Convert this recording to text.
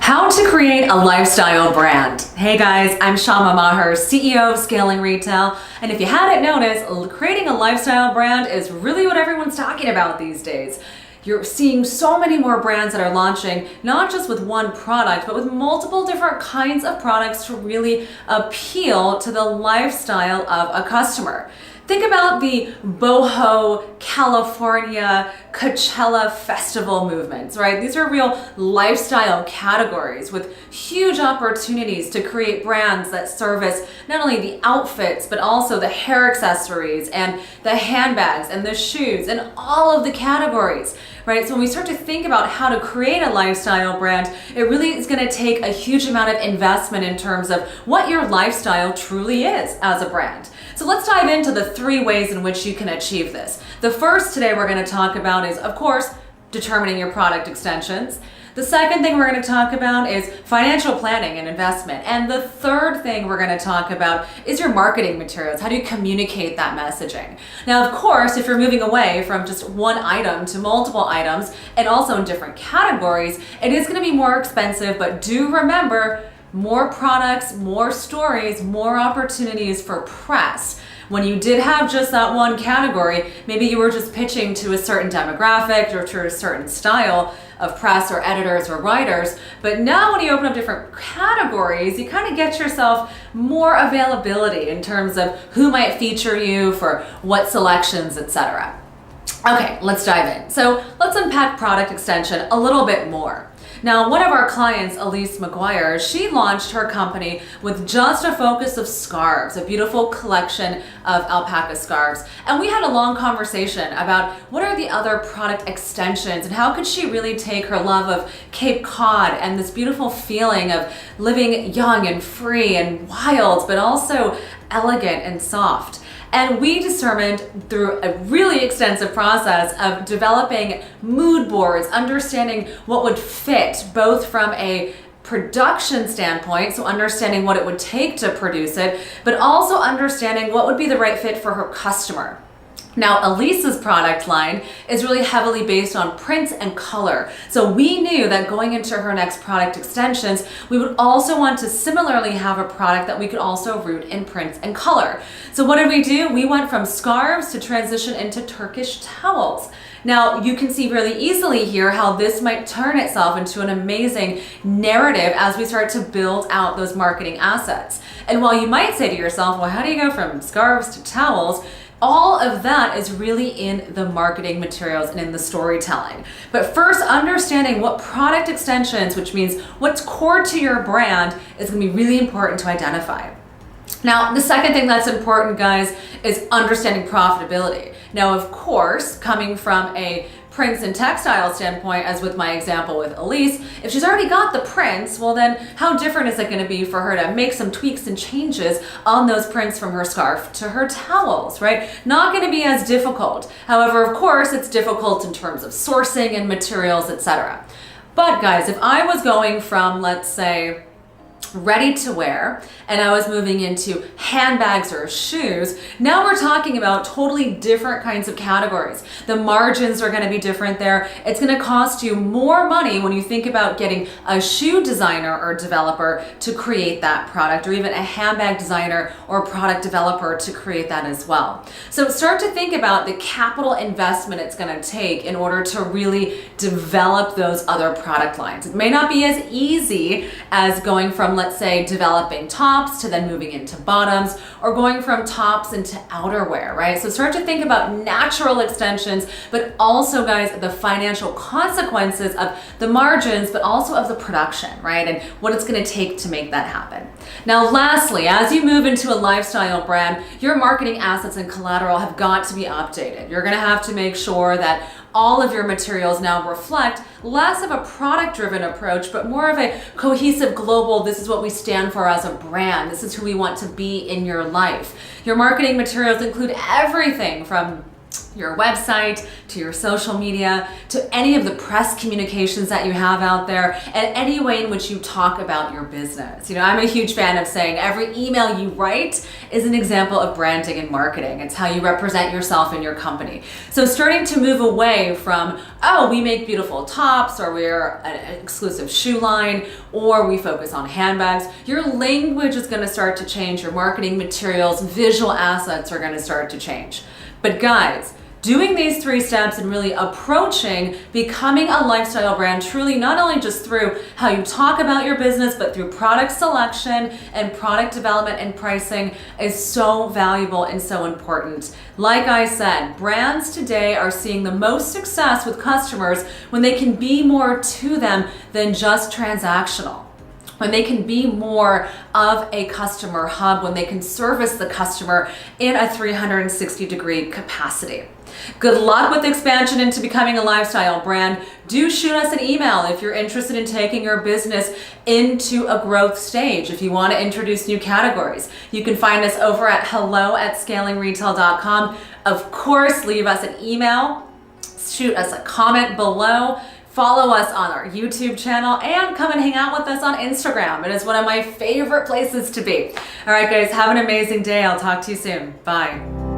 How to create a lifestyle brand. Hey guys, I'm Shama Maher, CEO of Scaling Retail. And if you hadn't noticed, creating a lifestyle brand is really what everyone's talking about these days. You're seeing so many more brands that are launching, not just with one product, but with multiple different kinds of products to really appeal to the lifestyle of a customer. Think about the Boho, California, Coachella festival movements, right? These are real lifestyle categories with huge opportunities to create brands that service not only the outfits, but also the hair accessories and the handbags and the shoes and all of the categories, right? So when we start to think about how to create a lifestyle brand, it really is going to take a huge amount of investment in terms of what your lifestyle truly is as a brand. So let's dive into the 3 ways in which you can achieve this. The first today we're going to talk about is, of course, determining your product extensions. The second thing we're going to talk about is financial planning and investment. And the third thing we're going to talk about is your marketing materials. How do you communicate that messaging? Now, of course, if you're moving away from just one item to multiple items and also in different categories, it is going to be more expensive, but do remember, more products, more stories, more opportunities for press. When you did have just that one category, maybe you were just pitching to a certain demographic or to a certain style of press or editors or writers. But now when you open up different categories, you kind of get yourself more availability in terms of who might feature you for what selections, etc. Okay, let's dive in. So let's unpack product extension a little bit more. Now, one of our clients, Elise McGuire, she launched her company with just a focus of scarves, a beautiful collection of alpaca scarves. And we had a long conversation about what are the other product extensions and how could she really take her love of Cape Cod and this beautiful feeling of living young and free and wild, but also elegant and soft. And we determined through a really extensive process of developing mood boards, understanding what would fit both from a production standpoint, so understanding what it would take to produce it, but also understanding what would be the right fit for her customer. Now, Elise's product line is really heavily based on prints and color. So we knew that going into her next product extensions, we would also want to similarly have a product that we could also root in prints and color. So what did we do? We went from scarves to transition into Turkish towels. Now, you can see really easily here how this might turn itself into an amazing narrative as we start to build out those marketing assets. And while you might say to yourself, well, how do you go from scarves to towels? All of that is really in the marketing materials and in the storytelling. But first, understanding what product extensions, which means what's core to your brand, is going to be really important to identify. Now, the second thing that's important, guys, is understanding profitability. Now, of course, coming from a prints and textile standpoint, as with my example with Elise, if she's already got the prints, well then how different is it going to be for her to make some tweaks and changes on those prints from her scarf to her towels, right? Not going to be as difficult. However, of course, it's difficult in terms of sourcing and materials, etc. But guys, if I was going from, let's say, ready to wear and I was moving into handbags or shoes, now we're talking about totally different kinds of categories. The margins are going to be different there. It's going to cost you more money when you think about getting a shoe designer or developer to create that product, or even a handbag designer or product developer to create that as well. So start to think about the capital investment it's going to take in order to really develop those other product lines. It may not be as easy as going from, let's say, developing tops to then moving into bottoms, or going from tops into outerwear, right? So start to think about natural extensions, but also, guys, the financial consequences of the margins, but also of the production, right? And what it's going to take to make that happen. Now, lastly, as you move into a lifestyle brand, your marketing assets and collateral have got to be updated. You're going to have to make sure that all of your materials now reflect less of a product-driven approach, but more of a cohesive global, this is what we stand for as a brand, this is who we want to be in your life. Your marketing materials include everything from your website, to your social media, to any of the press communications that you have out there, and any way in which you talk about your business. I'm a huge fan of saying every email you write is an example of branding and marketing. It's how you represent yourself and your company. So starting to move away from, oh, we make beautiful tops, or we're an exclusive shoe line, or we focus on handbags, your language is going to start to change. Your marketing materials, visual assets are going to start to change. But guys, doing these 3 steps and really approaching becoming a lifestyle brand truly, not only just through how you talk about your business, but through product selection and product development and pricing, is so valuable and so important. Like I said, brands today are seeing the most success with customers when they can be more to them than just transactional. When they can be more of a customer hub, when they can service the customer in a 360-degree capacity. Good luck with expansion into becoming a lifestyle brand. Do shoot us an email if you're interested in taking your business into a growth stage. If you want to introduce new categories, you can find us over at hello@scalingretail.com. Of course, leave us an email, shoot us a comment below. Follow us on our YouTube channel and come and hang out with us on Instagram. It is one of my favorite places to be. All right, guys, have an amazing day. I'll talk to you soon. Bye.